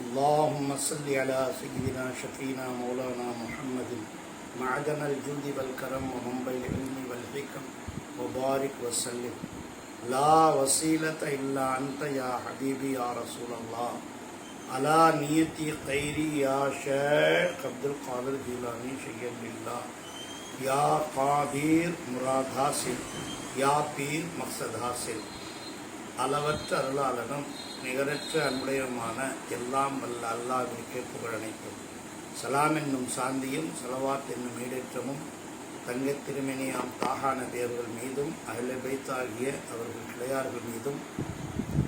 اللهم صل على سيدنا شفينا مولانا محمد معدن الجود والكرم ومنبع العلم والحكم وبارك وسلم لا وسيلة إلا أنت يا حبيبي يا رسول الله على نيتي خيري يا شيخ عبد القادر جيلاني شيخ لله يا قادر مراد حاصل يا beer மக்சத் Hazle. அளவற்ற அருளாளனும் நிகரற்ற அன்புடையமான எல்லாம் வல்ல அல்லாஹ்விற்கே புகழ் அனைத்தும். சலாம் என்னும் சாந்தியும் சலவாத் என்னும் ஈடேற்றமும் தங்கத் திருமணியாம் தாஹா நபி அவர்கள் மீதும் அஹ்லே பைத் ஆகிய அவர்கள் கிளையார்கள் மீதும்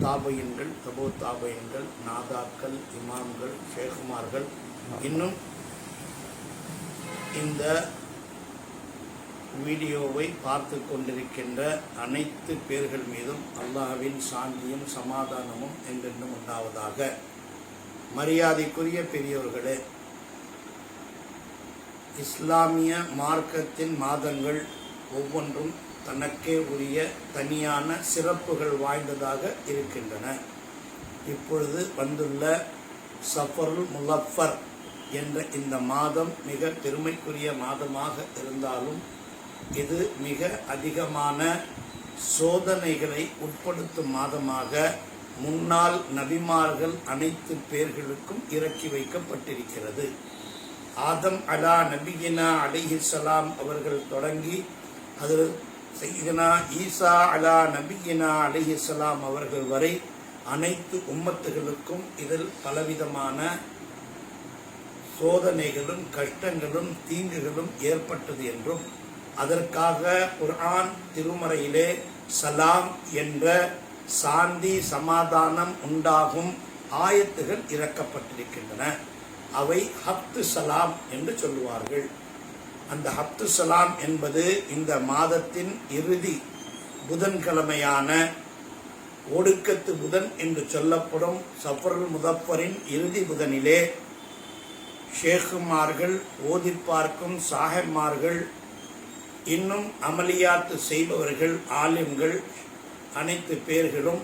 தாபையன்கள் தபோ தாபையன்கள் நாதாக்கள் இமாம்கள் ஷேகுமார்கள் இன்னும் இந்த வீடியோவை பார்த்து கொண்டிருக்கின்ற அனைத்து பேர்கள் மீதும் அல்லாஹ்வின் சாந்தியும் சமாதானமும் என்றென்றும் உண்டாவதாக. மரியாதைக்குரிய பெரியோர்களே, இஸ்லாமிய மார்க்கத்தின் மாதங்கள் ஒவ்வொன்றும் தனக்கே உரிய தனியான சிறப்புகள் வாய்ந்ததாக இருக்கின்றன. இப்பொழுது வந்துள்ள சஃபருல் முலஃபர் என்ற இந்த மாதம் மிக பெருமைக்குரிய மாதமாக இருந்தாலும் இது மிக அதிகமான சோதனைகளை உட்படுத்தும் மாதமாக முன்னாள் நபிமார்கள் அனைத்து பேர்களுக்கும் இறக்கி வைக்கப்பட்டிருக்கிறது. ஆதம் அலா நபியினா அலைஹிஸ்ஸலாம் அவர்கள் தொடங்கி அதில் சையதுனா ஈசா அலா நபியினா அலைஹிஸ்ஸலாம் அவர்கள் வரை அனைத்து உம்மத்துகளுக்கும் இதில் பலவிதமான சோதனைகளும் கஷ்டங்களும் தீங்குகளும் ஏற்பட்டது என்றும் அதற்காக குர்ஆன் திருமறையிலே சலாம் என்ற சாந்தி சமாதானம் உண்டாகும் ஆயத்துகள் இறக்கப்பட்டிருக்கின்றன. அவை ஹப்து சலாம் என்று சொல்லுவார்கள். அந்த ஹப்து சலாம் என்பது இந்த மாதத்தின் இறுதி புதன்கிழமையான ஒடுக்கத்து புதன் என்று சொல்லப்படும் சஃபருல் முதஃபரின் இறுதி புதனிலே ஷேகுமார்கள், ஓதி பார்க்கும் சாஹிப்மார்கள், இன்னும் அமலியாத்து செய்பவர்கள், ஆலிம்கள் அனைத்து பேர்களும்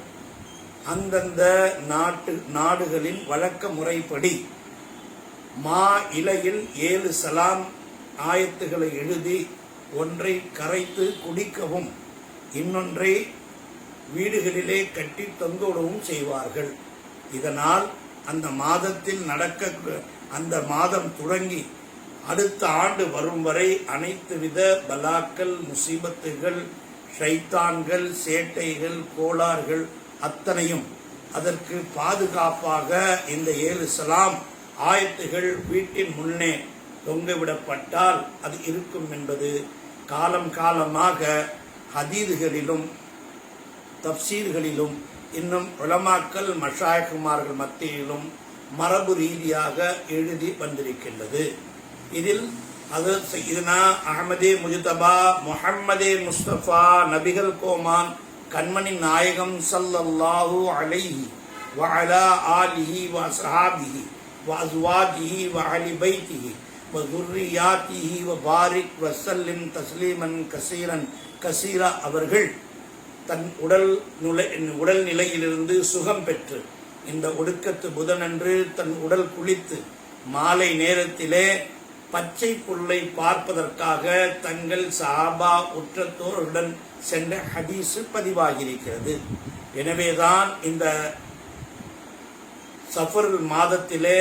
அந்தந்த நாடுகளின் வழக்க முறைப்படி மா இலையில் 7 சலாம் ஆயத்துகளை எழுதி ஒன்றை கரைத்து குடிக்கவும் இன்னொன்றை வீடுகளிலே கட்டி தொங்கவிடவும் செய்வார்கள். இதனால் அந்த மாதத்தில் அந்த மாதம் தொடங்கி அடுத்த ஆண்டு வரும் வரை அனைத்து வித பலாக்கள், முசீபத்துகள், ஷைத்தான்கள், சேட்டைகள், கோளாறுகள் அத்தனையும் அதற்கு பாதுகாப்பாக இந்த 7 சலாம் ஆயத்துகள் வீட்டின் முன்னே தொங்கவிடப்பட்டால் அது இருக்கும் என்பது காலம் காலமாக ஹதீதுகளிலும் தப்சீர்களிலும் இன்னும் உலமாக்கள் மஷாயிகுமார்கள் மத்தியிலும் மரபு ரீதியாக எழுதி வந்திருக்கின்றது. இதில் அது சையதுனா அஹ்மதே முஜ்தபா முஹம்மதே முஸ்தபா நபிகள் கோமான் கண்மணி நாயகம் ஸல்லல்லாஹு அலைஹி வ அலா ஆலிஹி வ அஸ்ஹாபிஹி வ அஸ்வாஜிஹி வ அலி பைத்திஹி வ ذُرِّيَّاتِهِ வ பாரிக் வ ஸல்லிம் தஸ்லீமன் கஸீரா அவர்கள் தன் உடல் நிலையிலிருந்து சுகம் பெற்று இந்த ஒடுக்கத்து புதனன்று தன் உடல் குளித்து மாலை நேரத்திலே பச்சை புல்லை பார்ப்பதற்காக தங்கள் சஹாபா உற்றத்தோருடன் சென்ற ஹதீஸ் பதிவாகியிருக்கிறது. எனவேதான் இந்த சஃபருல் மாதத்திலே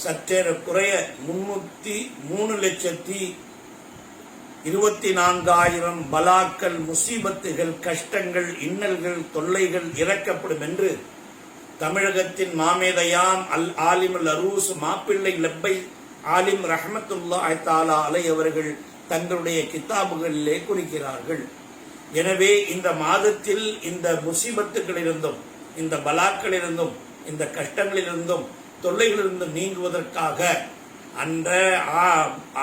சற்றேறக்குறைய 303,24,000 பலாக்கள், முசீபத்துகள், கஷ்டங்கள், இன்னல்கள், தொல்லைகள் இறக்கப்படும் என்று தமிழகத்தின் மாமேதையாம் அல் ஆலிமுல் அரூஸ் மாப்பிள்ளை லப்பை ஆலிம் ரஹ்மத்துல்லாஹி தஆலா அலை அவர்கள் தங்களுடைய கிதாபுகளிலே குறிக்கிறார்கள். எனவே இந்த மாதத்தில் இந்த முசீபத்துகளிலிருந்தும், இந்த பலாக்களிலிருந்தும், இந்த கஷ்டங்களிலிருந்தும், தொல்லைகளிலிருந்தும் நீங்குவதற்காக அந்த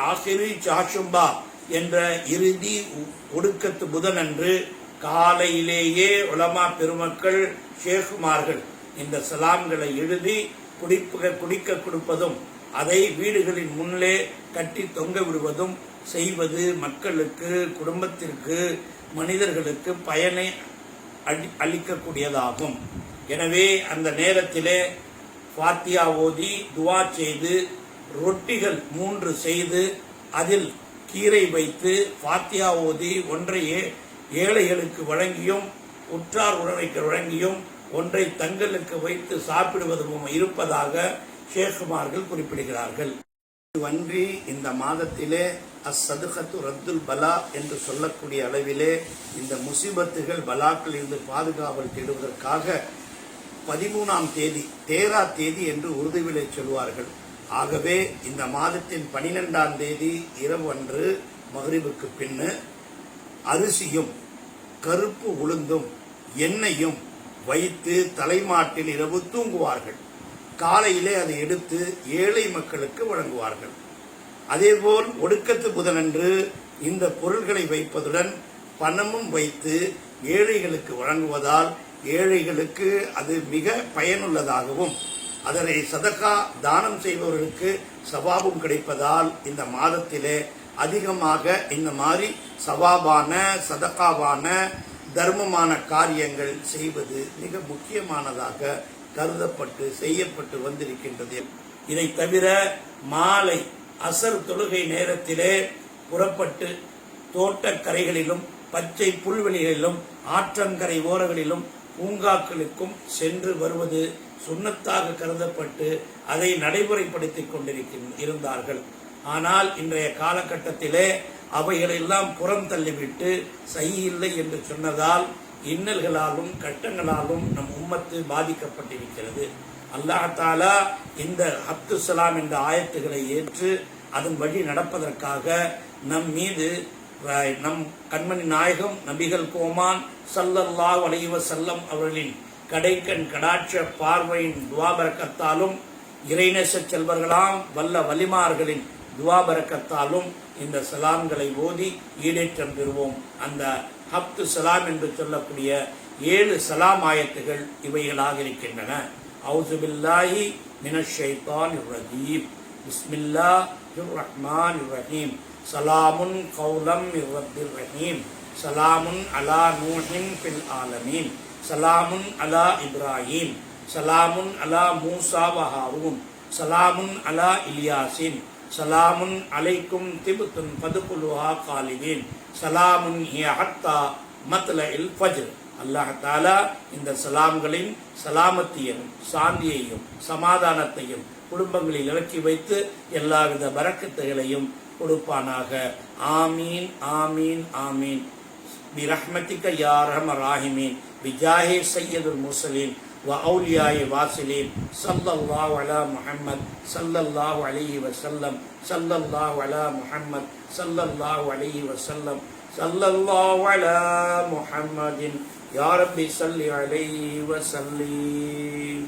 ஆசிரி சாஷும்பா என்ற இறுதி ஒடுக்கத்து புதன் அன்று காலையிலேயே உலமா பெருமக்கள், ஷேகுமார்கள் இந்த சலாம்களை எழுதி குடிக்க கொடுப்பதும் அதை வீடுகளின் முன்னே கட்டி தொங்க விடுவதும் செய்வது மக்களுக்கு, குடும்பத்திற்கு, மனிதர்களுக்கு பயனை அளிக்கக்கூடியதாகும். எனவே அந்த நேரத்திலே ஃபாத்தியா ஓதி துவா செய்து ரொட்டிகள் 3 செய்து அதில் கீரை வைத்து ஃபாத்தியா ஓதி ஒன்றை ஏழைகளுக்கு வழங்கியும் உற்றார் உறவினருக்கு வழங்கியும் ஒன்றை தங்களுக்கு வைத்து சாப்பிடுவதும் இருப்பதாக ஷேகுமார்கள் குறிப்பிடுகிறார்கள். அன்றி இந்த மாதத்திலே அஸ்ஸதுகத்து ரத்துல் பலா என்று சொல்லக்கூடிய அளவிலே இந்த முசிபத்துகள் பலாக்கள் இருந்து பாதுகாவல் தேடுவதற்காக 13ஆம் தேதி தேரா தேதி என்று உருதுவிலே சொல்வார்கள். ஆகவே இந்த மாதத்தின் 12ஆம் தேதி இரவு அன்று மக்ரிபுக்கு பின்னு அரிசியும் கருப்பு உளுந்தும் எண்ணெயும் வைத்து தலைமாட்டில் இரவு தூங்குவார்கள். காலையிலே அதை எடுத்து ஏழை மக்களுக்கு வழங்குவார்கள். அதேபோல் ஒடுக்கத்து புதனன்று இந்த பொருள்களை வைப்பதுடன் பணமும் வைத்து ஏழைகளுக்கு வழங்குவதால் ஏழைகளுக்கு அது மிக பயனுள்ளதாகவும் அதனை சதகா தானம் செய்பவர்களுக்கு சவாபும் கிடைப்பதால் இந்த மாதத்திலே அதிகமாக இந்த மாதிரி சவாபான சதகாவான தர்மமான காரியங்கள் செய்வது மிக முக்கியமானதாக கருதப்பட்டு செய்யப்பட்டு வந்திருக்கின்றது. இதை தவிர மாலை அசர் தொழுகை நேரத்திலே புறப்பட்டு தோட்டக்கரைகளிலும் பச்சை புல்வெளிகளிலும் ஆற்றங்கரை ஓரங்களிலும் பூங்காக்களுக்கும் சென்று வருவது சுன்னத்தாக கருதப்பட்டு அதை நடைமுறைப்படுத்திக் இருந்தார்கள். ஆனால் இன்றைய காலகட்டத்திலே அவைகளெல்லாம் புறம் தள்ளிவிட்டு சரியில்லை என்று சொன்னதால் இன்னல்களாலும் கஷ்டங்களாலும் நம் உம்மத்து பாதிக்கப்பட்டிருக்கிறது. அல்லாஹ் தஆலா இந்த அப்துல் சலாம் என்ற ஆயத்துக்களை ஏற்று அதன் வழி நடப்பதற்காக நம் மீது நம் கண்மணி நாயகம் நபிகள் கோமான் ஸல்லல்லாஹு அலைஹி வஸல்லம் அவர்களின் கடைக்கண் கடாட்ச பார்வையின் துவா பரக்கத்தாலும் இறைநேச செல்வர்களாம் வல்ல வலிமார்களின் துவா பரக்கத்தாலும் இந்த சலாம்களை ஓதி ஈடேற்றம் பெறுவோம். அந்த ஹப்து சலாம் என்று சொல்லக்கூடிய 7 சலாம் ஆயத்துகள் இவைகளாக இருக்கின்றன. அவுஸு பில்லாஹி மினஷ் ஷைத்தானிர் ரஜீம். பிஸ்மில்லாஹிர் ரஹ்மானிர் ரஹீம். சலாமுன் கௌலம் மிர் ரப்பிர் ரஹீம். சலாமுன் அலா நூஹின் ஃபில் ஆலமீன். சலாமுன் அலா இப்ராஹீம். சலாமுன் அலா மூசா வ ஹாரூன். சலாமுன் அலா இலியாசின். சலாமுன் அலைக்கும் திபுத்துன் பதுகுலுஹா காலிதீன். சலாமுன் ஹிய ஹத்தா மத்லஇல் ஃபஜ்ர். அல்லாஹ் தஆலா இந்த சலாம்களின் சலாமத்தையும் சாந்தியையும் சமாதானத்தையும் குடும்பங்களில் இறக்கி வைத்து எல்லாவித பரக்கத்துகளையும் கொடுப்பானாக. ஆமீன் ஆமீன் ஆமீன். பிரஹ்மதிக யா அர்ஹமர் ராஹிமீன். பிஜாஹி சய்யதுல் முர்சலீன் وأولياء واصلين صلى الله على محمد صلى الله عليه وسلم صلى الله على محمد صلى الله عليه وسلم صلى الله على محمد يا رب صل عليه وسلم.